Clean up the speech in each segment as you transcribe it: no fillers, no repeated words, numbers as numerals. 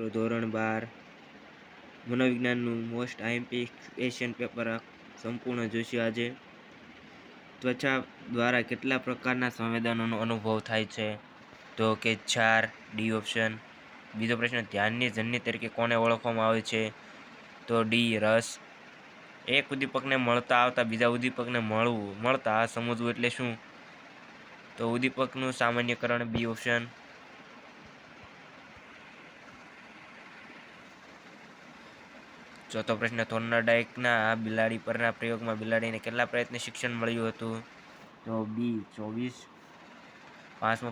મિત્રો ધોરણ 12 મનોવિજ્ઞાનનું most IMP question paper સંપૂર્ણ જોઈશું આજે. ત્વચા દ્વારા કેટલા પ્રકારના સંવેદનોનો અનુભવ થાય છે? તો કે 4 ડી ઓપ્શન. બીજો પ્રશ્ન, ધ્યાનની જન્ય તરીકે કોને ઓળખવામાં આવે છે? તો ડી રસ. એક ઉદ્દીપકને મળતા આવતા બીજા ઉદ્દીપકને મળતા સમજવું એટલે શું? તો ઉદ્દીપકનું સામાન્યકરણ. બી ઓપ્શન. ચોથો પ્રશ્ન, થોર્નડાઇકના બિલાડી પરના પ્રયોગમાં બિલાડીને કેટલા પ્રયત્ન શિક્ષણ મળ્યું હતું? તો બી 24. પાંચમો,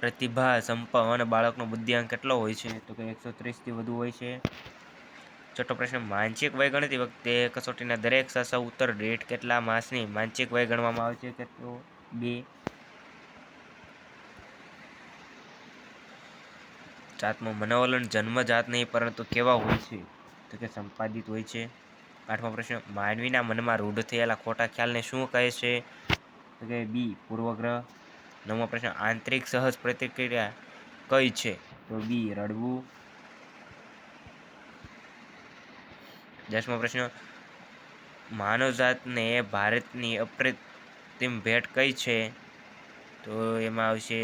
પ્રતિભા સંપન્ન બાળકનો બુદ્ધિઆંક કેટલો હોય છે? તો કે 130 થી વધુ હોય છે. છઠ્ઠો પ્રશ્ન, માનસિક વય ગણતી વખતે કસોટીના દરેક સાચા ઉત્તર દીઠ કેટલા માસની માનસિક વય ગણવામાં આવે છે? કે તો 2. સાતમો, મનોવલણ જન્મજાત નહીં પરંતુ કેવા હોય છે? તો કે સંપાદિત હોય છે. આઠમો પ્રશ્ન, માનવીના મનમાં રૂઢ થયેલા ખોટા ખ્યાલને શું કહે છે? તો કે બી પૂર્વગ્રહ. નવમો પ્રશ્ન, આંતરિક સહજ પ્રતિક્રિયા કઈ છે? તો બી રડવું. 10મો પ્રશ્ન, માનવજાતને ભારતની અપ્રતિમ ભેટ કઈ છે? તો એમાં આવશે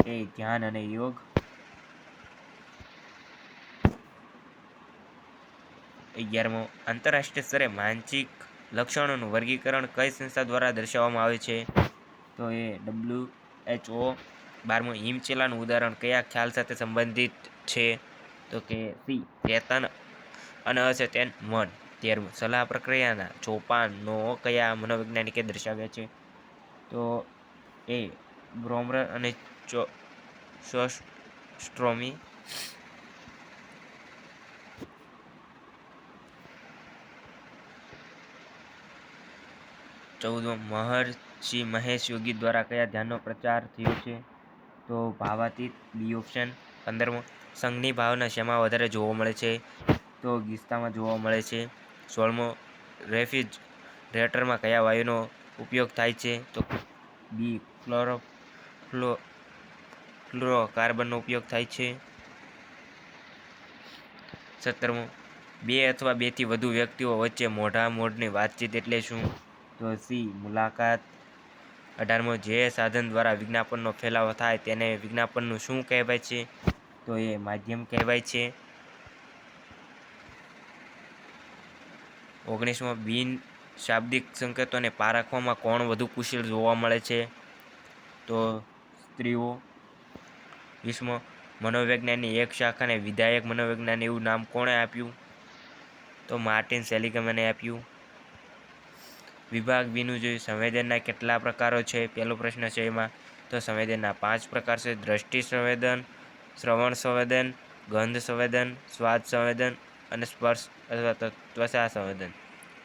એ ધ્યાન અને યોગ. 11મો, આંતરરાષ્ટ્રીય સ્તરે માનસિક લક્ષણોનું વર્ગીકરણ કઈ સંસ્થા દ્વારા દર્શાવવામાં આવે છે? તો એ WHO. 12મો, હિમશીલાનું ઉદાહરણ કયા ખ્યાલ સાથે સંબંધિત છે? તો કે સી ચેતન અને અચેતન મન. 13મું, સલાહ પ્રક્રિયાના સોપાનો કયા મનોવૈજ્ઞાનિકે દર્શાવ્યા છે? તો એ બ્રોમર અને સ્ટ્રોમી. 14મો, મહર્ષિ મહેશ યોગી દ્વારા કયા ધ્યાનનો પ્રચાર થયો છે? તો ભાવાતીત. બી ઓપ્શન. 15મો, સંઘની ભાવના શેમાં વધારે જોવા મળે છે? તો ગીચતામાં જોવા મળે છે. 16મો, રેફ્રિજરેટરમાં કયા વાયુનો ઉપયોગ થાય છે? તો બી ફ્લોરોકાર્બનનો ઉપયોગ થાય છે. 17મો, બે અથવા બેથી વધુ વ્યક્તિઓ વચ્ચે મોઢામોઢની વાતચીત એટલે શું? તો સી મુલાકાત. 18મો, જે સાધન દ્વારા વિજ્ઞાપનનો ફેલાવો થાય તેને વિજ્ઞાપનનું શું કહેવાય છે? તો એ માધ્યમ કહેવાય છે. 19મો, બિન શાબ્દિક સંકેતોને પારખવામાં કોણ વધુ કુશળ જોવા મળે છે? તો સ્ત્રીઓ. 20મો, મનોવિજ્ઞાનની એક શાખાને વિધાયક મનોવિજ્ઞાન એવું નામ કોણે આપ્યું? તો માર્ટિન સેલિગમને આપ્યું. વિભાગ બીનું જોઈએ, સંવેદનના કેટલા પ્રકારો છે? પહેલો પ્રશ્ન છે એમાં. તો સંવેદનના 5 પ્રકાર છે: દ્રષ્ટિ સંવેદન, શ્રવણ સંવેદન, ગંધ સંવેદન, સ્વાદ સંવેદન અને સ્પર્શ અથવા ત્વચા સંવેદન.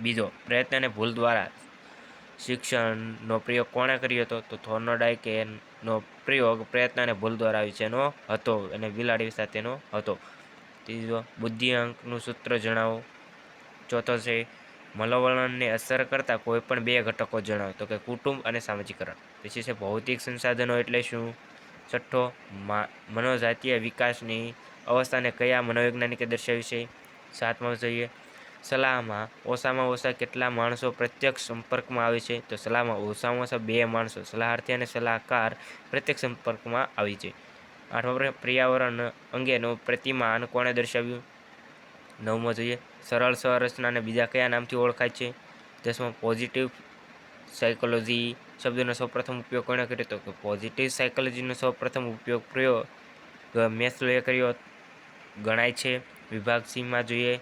બીજો, પ્રયત્ન અને ભૂલ દ્વારા શિક્ષણનો પ્રયોગ કોણે કર્યો હતો? તો થોર્નડાઇકનો પ્રયોગ પ્રયત્ન અને ભૂલ દ્વારા વિશેનો હતો અને બિલાડી સાથેનો હતો. ત્રીજો, બુદ્ધિઆંકનું સૂત્ર જણાવો. ચોથો છે, મનોવલણને અસર કરતા કોઈ પણ 2 ઘટકો જણાવો. તો કે કુટુંબ અને સામાજિકરણ. પછી છે ભૌતિક સંસાધનો એટલે શું? છઠ્ઠો, મનોજાતીય વિકાસની અવસ્થાને કયા મનોવૈજ્ઞાનિકે દર્શાવી છે? 7મો જોઈએ, સલાહમાં ઓછામાં ઓછા કેટલા માણસો પ્રત્યક્ષ સંપર્કમાં આવે છે? તો સલાહમાં ઓછામાં ઓછા 2 માણસો, સલાહર્થી અને સલાહકાર, પ્રત્યક્ષ સંપર્કમાં આવી છે. 8મો, પર્યાવરણ અંગેનું પ્રતિમાન કોણે દર્શાવ્યું? 9મો જોઈએ, સરળ સંરચનાને બીજા કયા નામથી ઓળખાય છે? 10મો, પોઝિટિવ સાયકોલોજી શબ્દનો સૌપ્રથમ ઉપયોગ કોણે કર્યો? તો કે પોઝિટિવ સાયકોલોજીનો સૌપ્રથમ ઉપયોગ મેસ્લોએ કર્યો ગણાય છે. વિભાગ સીમાં જોઈએ,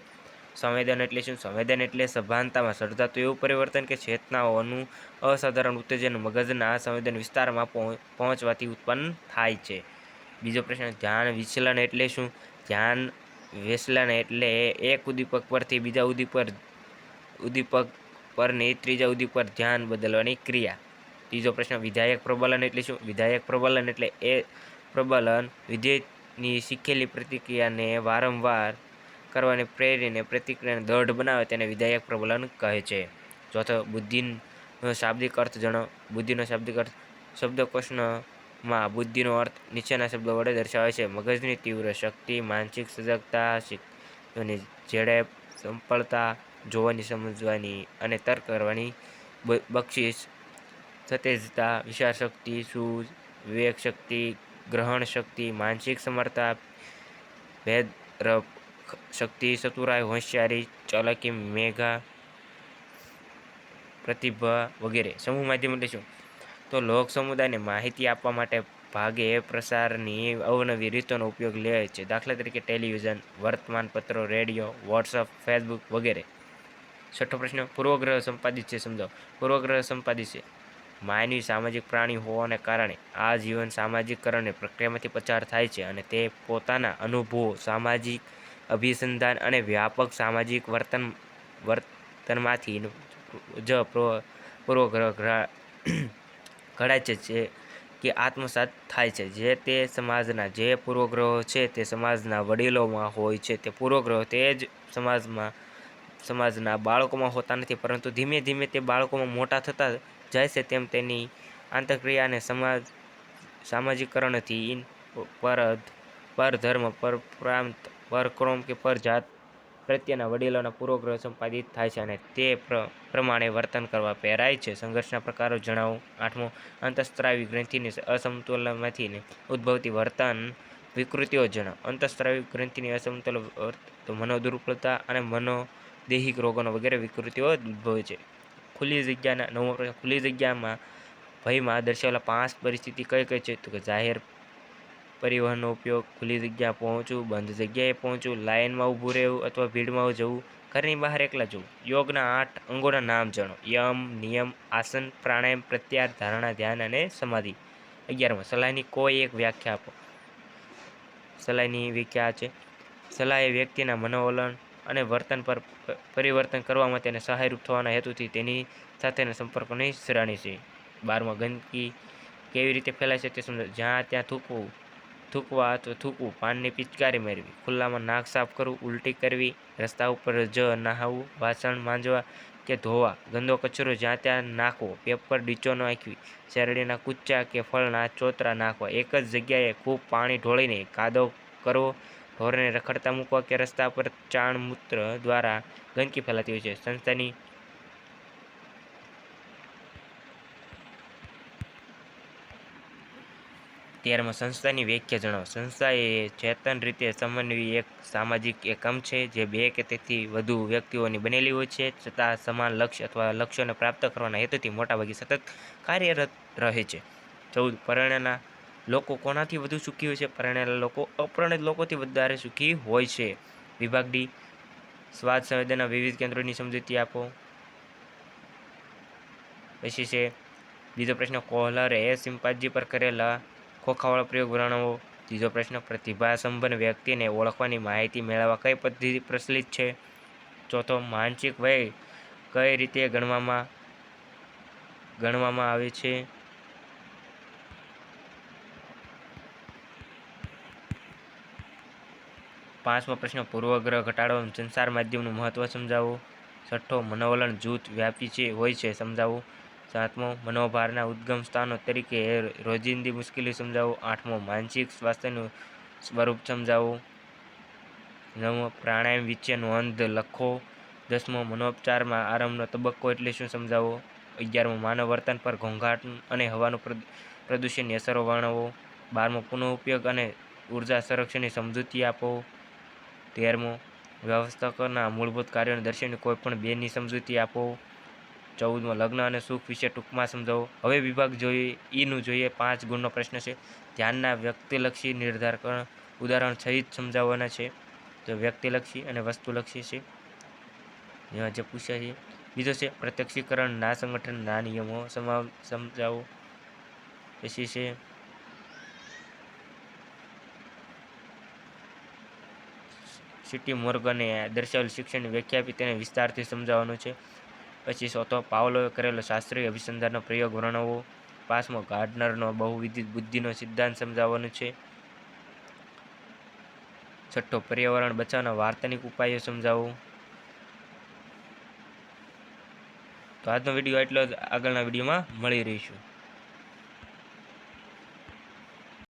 સંવેદન એટલે શું? સંવેદન એટલે સભાનતામાં સર્જાતું એવું પરિવર્તન કે ચેતનાઓનું અસાધારણ ઉત્તેજન મગજના સંવેદન વિસ્તારમાં પહોંચવાથી ઉત્પન્ન થાય છે. બીજો પ્રશ્ન, ધ્યાન વિચલન એટલે શું? ધ્યાન વિચલન એટલે એક ઉદ્દીપક પરથી બીજા ઉદ્દીપક પરની ત્રીજા ઉદ્દીપક પર ધ્યાન બદલવાની ક્રિયા. ત્રીજો પ્રશ્ન, વિધાયક પ્રબલન એટલે શું? વિધાયક પ્રબલન એટલે એ પ્રબલન વિધેયની શીખેલી પ્રતિક્રિયાને વારંવાર કરવાની પ્રેરીને પ્રતિક્રિયાને દૃઢ બનાવે તેને વિધાયક પ્રબલન કહે છે. ચોથો, બુદ્ધિનો શાબ્દિક અર્થ જણાવો. બુદ્ધિનો શાબ્દિક અર્થ શબ્દકોશનો માં બુદ્ધિનો અર્થ નીચેના શબ્દો વડે દર્શાવાય છે: મગજની તીવ્ર શક્તિ, માનસિક સજગતા, શીખવાની ઝડપ, સંપળતા, જોવાની, સમજવાની અને તર્ક કરવાની બક્ષિસ, સતેજતા, વિચારશક્તિ, સૂઝ, વિવેક શક્તિ, ગ્રહણ શક્તિ, માનસિક સમર્થતા, ભેદ શક્તિ, ચતુરાઈ, હોશિયારી, ચાલાકી, મેઘા, પ્રતિભા વગેરે. સમૂહ માધ્યમ એટલે શું? તો લોક સમુદાયને માહિતી આપવા માટે ભાગે પ્રસારની અવનવી રીતોનો ઉપયોગ લે છે. દાખલા તરીકે ટેલિવિઝન, વર્તમાનપત્રો, રેડિયો, વોટ્સઅપ, ફેસબુક વગેરે. છઠ્ઠો પ્રશ્ન, પૂર્વગ્રહ સંપાદિત છે સમજાવો. પૂર્વગ્રહ સંપાદિત છે: માનવી સામાજિક પ્રાણી હોવાને કારણે આ જીવન સામાજિકકરણની પ્રક્રિયામાંથી પસાર થાય છે અને તે પોતાના અનુભવો, સામાજિક અભિસંધાન અને વ્યાપક સામાજિક વર્તનમાંથી જ પૂર્વગ્રહ ઘડાય છે કે આત્મસાત થાય છે. જે તે સમાજના જે પૂર્વગ્રહો છે તે સમાજના વડીલોમાં હોય છે. તે પૂર્વગ્રહો તે જ સમાજના બાળકોમાં હોતા નથી, પરંતુ ધીમે ધીમે તે બાળકોમાં મોટા થતા જાય છે, તેમ તેની આંતરક્રિયા અને સામાજિકકરણથી પરધર્મ, પરપ્રાંત, પરકોમ કે પરજાત પ્રત્યેના વડીલોના પૂર્વગ્રહ સંપાદિત થાય છે અને તે પ્રમાણે વર્તન કરવા પ્રેરાય છે. સંઘર્ષના પ્રકારો જણાવો. આઠમો, અંતઃસ્ત્રાવી ગ્રંથિની અસમતુલનમાંથી ઉદ્ભવતી વર્તન વિકૃતિઓ જણાવો. અંતઃસ્ત્રાવી ગ્રંથિની અસમતુલન મનોદુર્બળતા અને મનોદૈહિક રોગોનો વગેરે વિકૃતિઓ ઉદ્ભવે છે. ખુલ્લી જગ્યાના નવમો પ્રશ્ન, ખુલ્લી જગ્યામાં ભયમાં દર્શાવેલા 5 પરિસ્થિતિ કઈ કઈ છે? તો કે જાહેર પરિવહનનો ઉપયોગ, ખુલ્લી જગ્યા પહોંચવું, બંધ જગ્યાએ પહોંચવું, લાઇનમાં ઊભું રહેવું અથવા ભીડમાં જવું, ઘરની બહાર એકલા જવું. યોગના 8 અંગોના નામ જણાવો. યમ, નિયમ, આસન, પ્રાણાયામ, પ્રત્યાહાર, ધારણા, ધ્યાન અને સમાધિ. 11મો, સલાહની કોઈ એક વ્યાખ્યા આપો. સલાહની વ્યાખ્યા છે: સલાહ એ વ્યક્તિના મનોવલણ અને વર્તન પર પરિવર્તન કરવામાં તેને સહાયરૂપ થવાના હેતુથી તેની સાથેના સંપર્કોની શ્રેણી છે. 12મો, ગંદકી કેવી રીતે ફેલાય છે તે સમજાવો. જ્યાં ત્યાં થૂકવા અથવા થૂકવું, પાનની પિચકારી મારવી, ખુલ્લામાં નાક સાફ કરવું, ઉલટી કરવી, રસ્તા ઉપર જ નહાવું, વાસણ માંજવા કે ધોવા, ગંદો કચરો જ્યાં ત્યાં નાખવો, પેપર ડીચો નાખવી, શેરડીના કૂચા કે ફળના ચોતરા નાખવા, એક જ જગ્યાએ ખૂબ પાણી ઢોળીને કાદવ કરવો, ઢોરને રખડતા મૂકવા કે રસ્તા પર ચાણ મૂત્ર દ્વારા ગંદકી ફેલાતી હોય છે. સંસ્થાની 13મો, સંસ્થાની વ્યાખ્યા જણાવો. સંસ્થા એ ચેતન રીતે સમન્વયી એક સામાજિક એકમ છે જે 2 કે તેથી વધુ વ્યક્તિઓની બનેલી હોય છે, છતાં સમાન લક્ષ્ય અથવા લક્ષ્યોને પ્રાપ્ત કરવાના હેતુથી મોટાભાગે સતત કાર્યરત રહે છે. 14, પરણેલા લોકો કોનાથી વધુ સુખી હોય છે? પરણેલા લોકો અપરિણીત લોકોથી વધારે સુખી હોય છે. વિભાગ ડી, સ્વાદ સંવેદનના વિવિધ કેન્દ્રોની સમજૂતી આપો. પછી છે બીજો પ્રશ્ન, કોહલરે ચિમ્પાન્જી પર કરેલા ખોખાવાળો પ્રયોગ વર્ણવો. ત્રીજો પ્રશ્ન, પ્રતિભાસંપન્ન વ્યક્તિને ઓળખવાની માહિતી મેળવવા કઈ પદ્ધતિ પ્રચલિત છે? ચોથો, માનસિક વય કઈ રીતે ગણવામાં આવે છે? પાંચમો પ્રશ્ન, પૂર્વગ્રહ ઘટાડવામાં સંચાર માધ્યમનું મહત્વ સમજાવો. છઠ્ઠો, મનોવલણ જૂથ વ્યાપી હોય છે સમજાવો. સાતમો, મનોભારના ઉદ્ગમ સ્થાનો તરીકે રોજિંદી મુશ્કેલી સમજાવો. આઠમો, માનસિક સ્વાસ્થ્યનું સ્વરૂપ સમજાવો. 9મો, પ્રાણાયામ વિશે નોંધ લખો. 10મો, મનોપચારમાં આરંભનો તબક્કો એટલે શું સમજાવો. 11મો, માનવ વર્તન પર ઘોંઘાટ અને હવાનું પ્રદૂષણની અસરો વર્ણવો. 12મો, પુનઃઉપયોગ અને ઉર્જા સંરક્ષણની સમજૂતી આપો. 13મો, વ્યવસ્થાપકના મૂળભૂત કાર્યોને દર્શાવવાની કોઈપણ 2ની સમજૂતી આપો. 14મો, લગ્ન અને સુખ વિશે ટૂંકમાં સમજાવો. હવે વિભાગ ઈનું જોઈએ. 5 ગુણનો પ્રશ્ન છે. ધ્યાનના વ્યક્તિલક્ષી નિર્ધારણ ઉદાહરણ સહિત સમજાવવાના છે. તો વ્યક્તિલક્ષી અને વસ્તુલક્ષી છે જેમાં જે પૂછ્યા છે. બીજો છે પ્રત્યક્ષીકરણના સંગઠનના નિયમો સમજાવો. પછી છે સીટી મોર્ગને દર્શાવેલ શિક્ષણની વ્યાખ્યા આપી તેને વિસ્તારથી સમજાવવાનું છે. પછી ચોથો, પાવલોવે કરેલો શાસ્ત્રીય અભિસંધાનનો પ્રયોગ વર્ણવો. 5મો, ગાર્ડનરનો બહુવિધ બુદ્ધિનો સિદ્ધાંત સમજાવવાનો છે. 6ઠ્ઠો, પર્યાવરણ બચાવના વાર્તાનિક ઉપાયો સમજાવો. તો આજનો વિડીયો એટલો જ. આગળના વિડીયોમાં મળી રહીશું.